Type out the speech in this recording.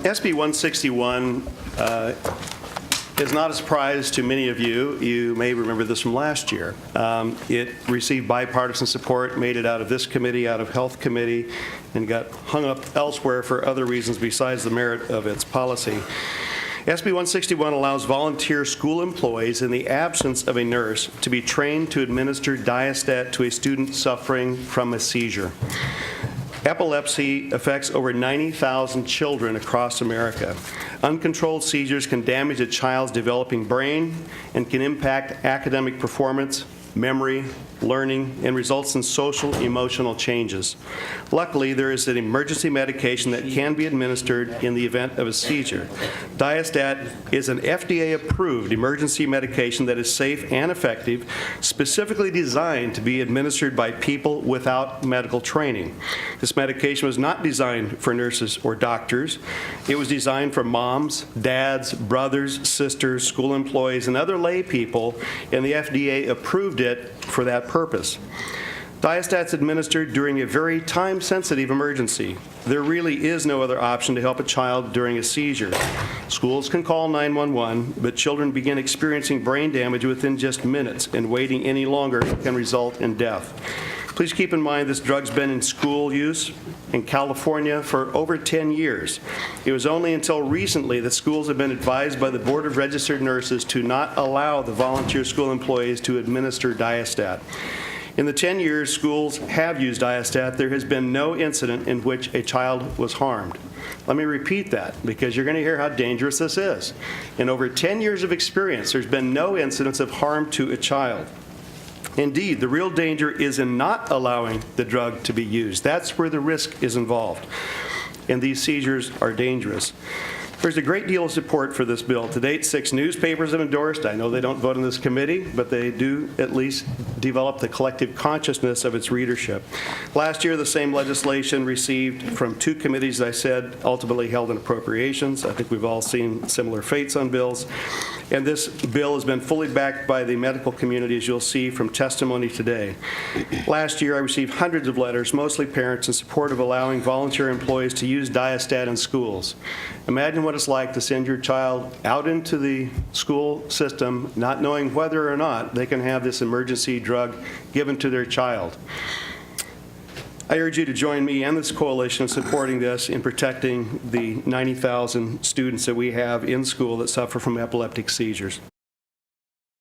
SB 161 is not a surprise to many of you. You may remember this from last year. It received bipartisan support, made it out of this committee, out of Health Committee, and got hung up elsewhere for other reasons besides the merit of its policy. SB 161 allows volunteer school employees in the absence of a nurse to be trained to administer Diastat to a student suffering from a seizure. Epilepsy affects over 90,000 children across America. Uncontrolled seizures can damage a child's developing brain and can impact academic performance, memory, learning, and results in social, emotional changes. Luckily, there is an emergency medication that can be administered in the event of a seizure. Diastat is an FDA-approved emergency medication that is safe and effective, specifically designed to be administered by people without medical training. This medication was not designed for nurses or doctors. It was designed for moms, dads, brothers, sisters, school employees, and other lay people, and the FDA approved it for that purpose. Diastat's administered during a very time-sensitive emergency. There really is no other option to help a child during a seizure. Schools can call 911, but children begin experiencing brain damage within just minutes, and waiting any longer can result in death. Please keep in mind this drug's been in school use in California for over 10 years. It was only until recently that schools have been advised by the Board of Registered Nurses to not allow the volunteer school employees to administer Diastat. In the 10 years schools have used Diastat, there has been no incident in which a child was harmed. Let me repeat that, because you're going to hear how dangerous this is. In over 10 years of experience, there's been no incidents of harm to a child. Indeed, the real danger is in not allowing the drug to be used. That's where the risk is involved. And these seizures are dangerous. There's a great deal of support for this bill. To date, 6 newspapers have endorsed. I know they don't vote in this committee, but they do at least develop the collective consciousness of its readership. Last year, the same legislation received from 2 committees, I said, ultimately held in appropriations. I think we've all seen similar fates on bills. And this bill has been fully backed by the medical community, as you'll see from testimony today. Last year, I received hundreds of letters, mostly parents, in support of allowing volunteer employees to use Diastat in schools. Imagine what it's like to send your child out into the school system not knowing whether or not they can have this emergency drug given to their child. I urge you to join me and this coalition in supporting this in protecting the 90,000 students that we have in school that suffer from epileptic seizures.